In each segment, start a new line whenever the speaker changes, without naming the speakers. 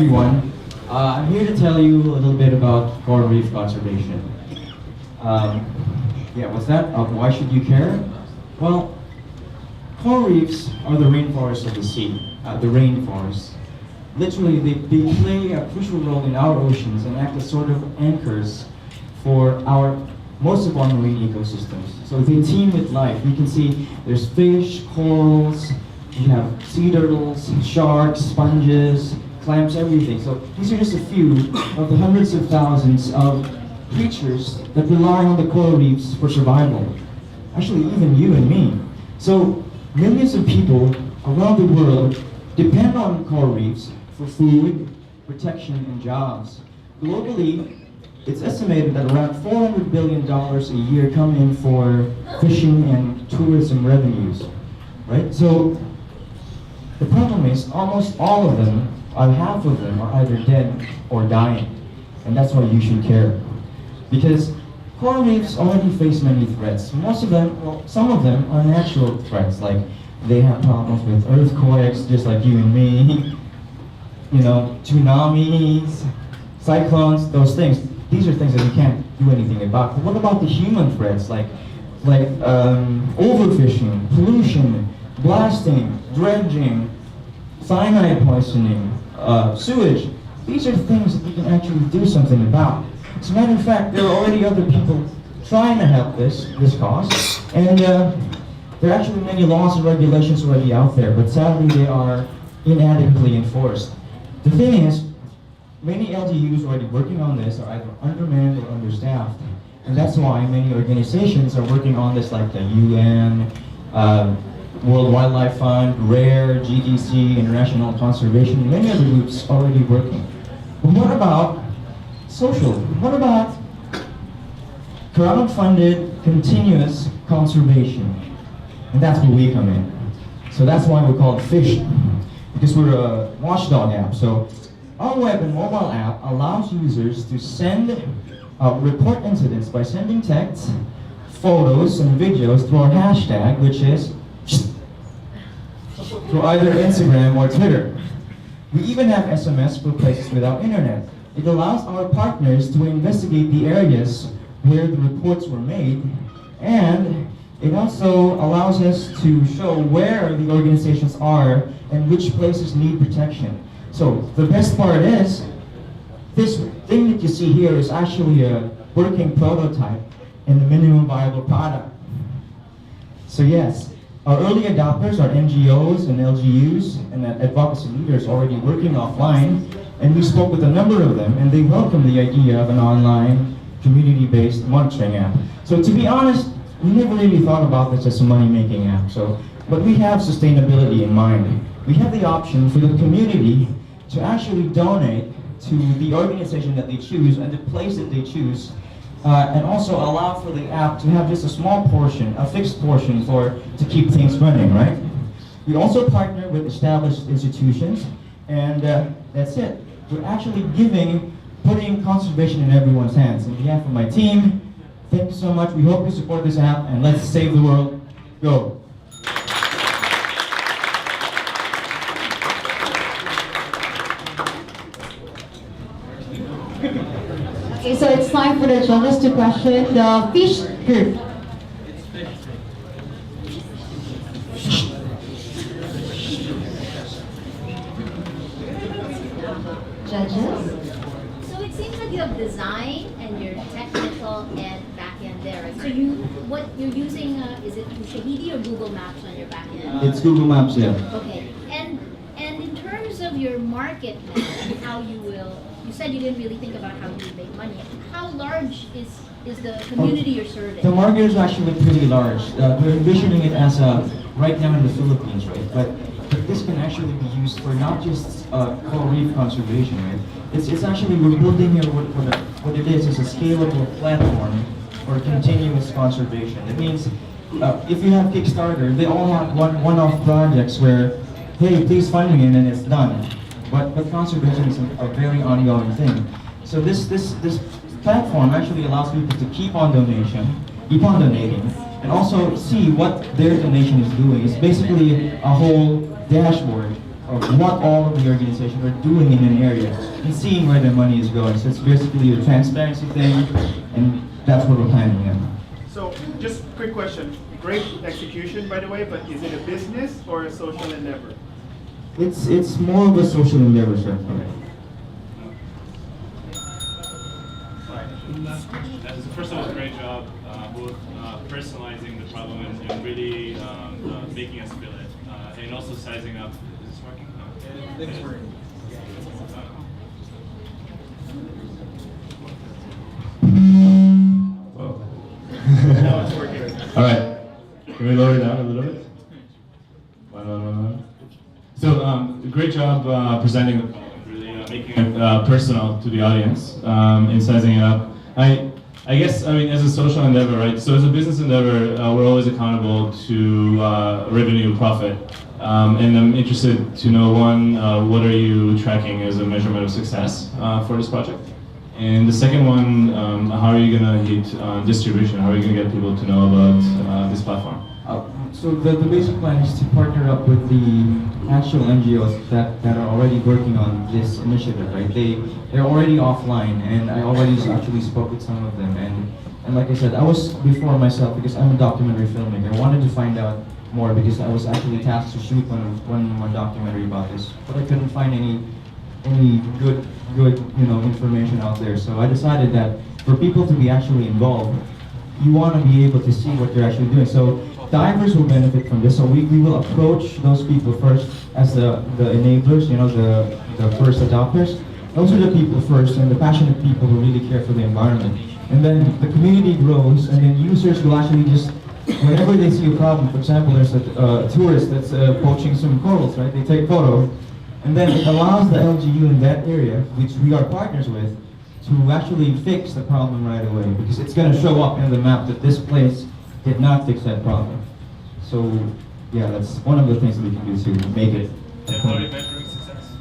everyone. I'm here to tell you a little bit about coral reef conservation. Yeah, what's that? Why should you care? Well, coral reefs are the rainforests of the sea, the rainforests. Literally, they play a crucial role in our oceans and act as sort of anchors for most of our marine ecosystems. So they teem with life. You can see there's fish, corals, you have sea turtles, sharks, sponges, clams, everything. So these are just a few of the hundreds of thousands of creatures that rely on the coral reefs for survival. Actually, even you and me. So millions of people around the world depend on coral reefs for food, protection, and jobs. Globally, it's estimated that around $400 billion a year come in for fishing and tourism revenues, right? So the problem is almost all of them, or half of them, are either dead or dying, and that's why you should care. Because coral reefs already face many threats. Most of them, well, some of them are natural threats, like they have problems with earthquakes, just like you and me, you know, tsunamis, cyclones, those things. These are things that we can't do anything about. But what about the human threats, like overfishing, pollution, blasting, dredging, cyanide poisoning, sewage? These are things that we can actually do something about. As a matter of fact, there are already other people trying to help this cause, and there are actually many laws and regulations already out there, but sadly they are inadequately enforced. The thing is, many LGUs already working on this are either undermanned or understaffed, and that's why many organizations are working on this, like the UN, World Wildlife Fund, RARE, GDC, International Conservation, many other groups already working. But what about social? What about crowd-funded, continuous conservation? And that's where we come in. So that's why we're called FISH, because we're a watchdog app. So our web and mobile app allows users to report incidents by sending texts, photos, and videos through our hashtag, which is through either Instagram or Twitter. We even have SMS for places without internet. It allows our partners to investigate the areas where the reports were made, and it also allows us to show where the organizations are and which places need protection. So the best part is, this thing that you see here is actually a working prototype and the minimum viable product. So yes, our early adopters are NGOs and LGUs and advocacy leaders already working offline, and we spoke with a number of them, and they welcome the idea of an online, community-based monitoring app. So to be honest, we never really thought about this as a money-making app. But we have sustainability in mind. We have the option for the community to actually donate to the organization that they choose and the place that they choose, and also allow for the app to have just a small portion, a fixed portion to keep things running, right? We also partner with established institutions, and that's it. We're actually putting conservation in everyone's hands. On behalf of my team, thank you so much. We hope you support this app, and let's save the world. Go.
Okay, so it's time for the journalists to question the fish group. Judges?
So it seems like you have design and your technical and back-end there. Right? So what you're using, is it Shahidi or Google Maps on your back-end?
It's Google Maps, yeah.
Okay, and in terms of your market then, how you said you didn't really think about how you would make money. How large is the community you're serving?
The market is actually pretty large. We're envisioning it as right now in the Philippines, right? But this can actually be used for not just coral reef conservation, right? It's actually, we're building here what it is a scalable platform for continuous conservation. It means if you have Kickstarter, they all have one-off projects where, hey, please fund me, and then it's done. But conservation is a very ongoing thing. So this platform actually allows people to keep on donating, and also see what their donation is doing. It's basically a whole dashboard of what all of the organizations are doing in an area and seeing where their money is going. So it's basically a transparency thing, and that's what we're planning now.
So, just quick question. Great execution, by the way, but is it a business or a social endeavor?
It's more of a social endeavor, sir.
First of all, great job, both personalizing the problem and really making us feel it, and also sizing up. Is this working? No. It's working.
Now it's working.
All right. Can we lower it down a little bit? So, great job presenting the problem, really making it personal to the audience and sizing it up. I guess, I mean, as a social endeavor, right? So as a business endeavor, we're always accountable to revenue, profit. And I'm interested to know, one, what are you tracking as a measurement of success for this project? And the second one, how are you going to hit distribution? How are you going to get people to know about this platform?
So the basic plan is to partner up with the actual NGOs that are already working on this initiative, right? They're already offline, and I already actually spoke with some of them. And like I said, I was before myself because I'm a documentary filmmaker. I wanted to find out more because I was actually tasked to shoot one documentary about this, but I couldn't find any good information out there. So I decided that for people to be actually involved, you want to be able to see what you're actually doing. So divers will benefit from this. So we will approach those people first as the enablers, the first adopters. Those are the people first, and the passionate people who really care for the environment. And then the community grows, and then users will actually just, whenever they see a problem, for example, there's a tourist that's poaching some corals, right? They take photos, and then it allows the LGU in that area, which we are partners with, to actually fix the problem right away, because it's going to show up in the map that this place did not fix that problem. So, yeah, that's one of the things that we can do to make it.
And how are you measuring success?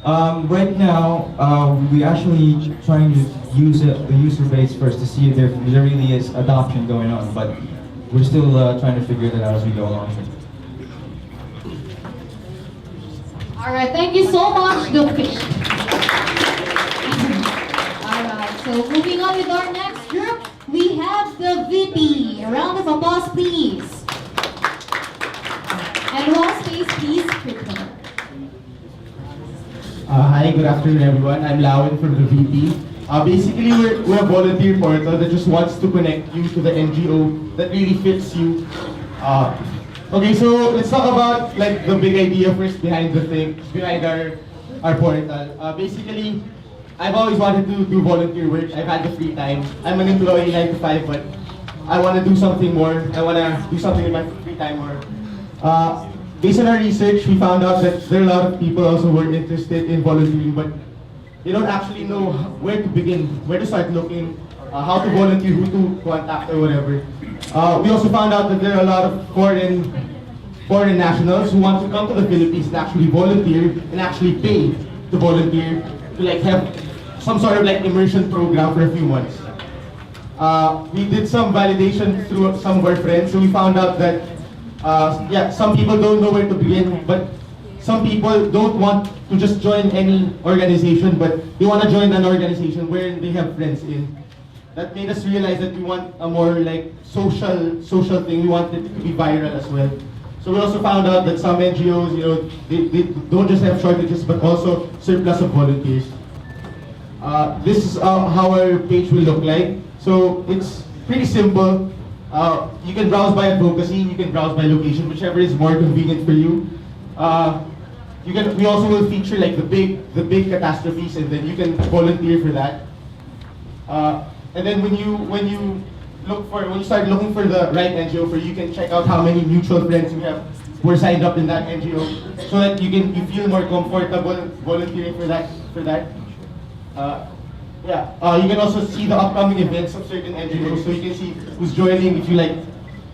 Right now, we actually trying to use the user base first to see if there really is adoption going on, but we're still trying to figure that out as we go along.
All right, thank you so much, Duke. All right, so moving on with our next group, we have the VP. A round of applause, please. And one space, please, prepare.
Hi, good afternoon everyone. I'm Lawin from the VP. Basically, we're a volunteer portal that just wants to connect you to the NGO that really fits you. Okay, so let's talk about like the big idea first behind our portal. Basically, I've always wanted to do volunteer work. I've had the free time. I'm an employee 9 to 5, but I want to do something more. I want to do something in my free time more. Based on our research, we found out that there are a lot of people also who are interested in volunteering, but they don't actually know where to begin, where to start looking, how to volunteer, who to contact or whatever. We also found out that there are a lot of foreign nationals who want to come to the Philippines and actually volunteer and actually pay to volunteer to like have some sort of like immersion program for a few months. We did some validation through some of our friends, so we found out that some people don't know where to begin, but some people don't want to just join any organization, but they want to join an organization where they have friends in. That made us realize that we want a more like social thing. We want it to be viral as well. So we also found out that some NGOs, they don't just have shortages, but also surplus of volunteers. This is how our page will look like. So it's pretty simple. You can browse by advocacy, you can browse by location, whichever is more convenient for you. We also will feature like the big catastrophes, and then you can volunteer for that. And then when you start looking for the right NGO for you, you can check out how many mutual friends you have who are signed up in that NGO, so that you feel more comfortable volunteering for that. You can also see the upcoming events of certain NGOs, so you can see who's joining. If you like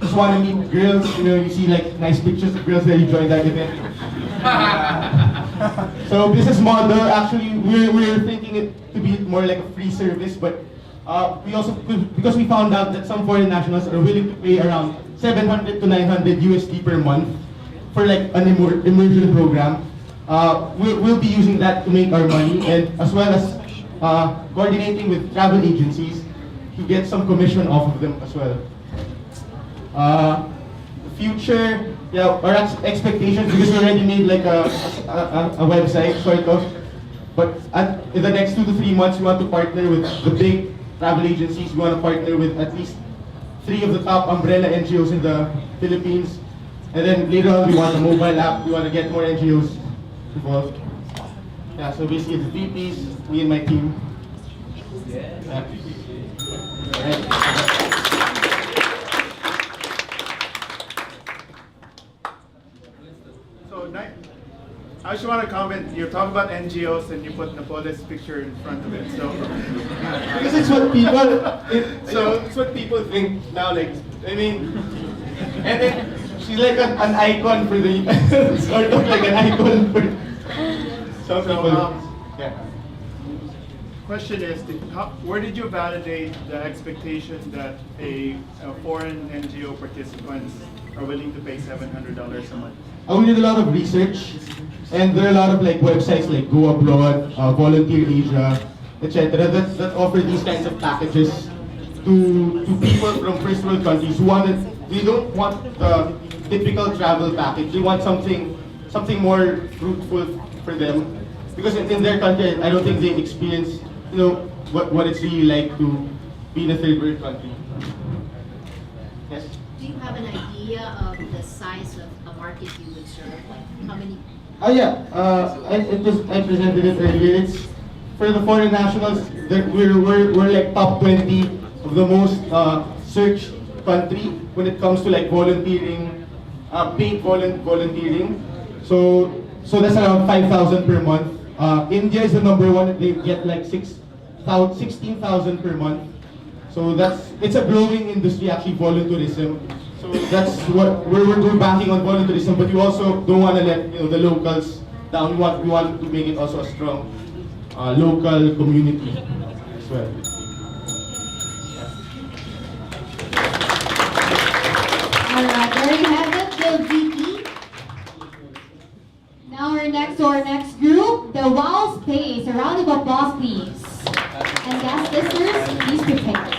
just want to meet girls, you see like nice pictures of girls that you joined that event. So business model, actually we're thinking it to be more like a free service, but we also, because we found out that some foreign nationals are willing to pay around 700 to 900 USD per month for like an immersion program. we'll be using that to make our money, and as well as coordinating with travel agencies to get some commission off of them as well. Future, yeah, our expectations, because we already made like a website sort of, but in the next 2 to 3 months we want to partner with the big travel agencies. We want to partner with at least 3 of the top umbrella NGOs in the Philippines, and then later on we want a mobile app. We want to get more NGOs involved. Yeah, so basically the VPs, me and my team. Yeah. Right.
I just want to comment. You're talking about NGOs and you put Napoleon's picture in front of it. So
because it's what people. It's what people think now. Like, I mean, and then she's like an icon for the sort of like an icon for some people. Yeah.
Question is, where did you validate the expectation that a foreign NGO participants are willing to pay $700 a month?
We did a lot of research, and there are a lot of like websites like Go Abroad, Volunteer Asia, etc. that offer these kinds of packages to people from first world countries who they don't want the typical travel package. They want something more fruitful for them, because in their country, I don't think they experience what it's really like to be in a third world country. Yes.
Do you have an idea of the size of a market you would serve? Like how many?
Oh yeah, I presented it earlier. It's for the foreign nationals. We're like top 20 of the most searched country when it comes to like volunteering, paid volunteering. So that's around 5,000 per month. India is the number one. They get like 16,000 per month. So it's a growing industry actually, volunteerism. So that's what we're backing on volunteerism, but we also don't want to let the locals down. We want to make it also a strong local community as well.
Alright, there you have it, the VP. Now we're next to our next group, the Wow Space. A round of applause, please. And guest listeners, please prepare.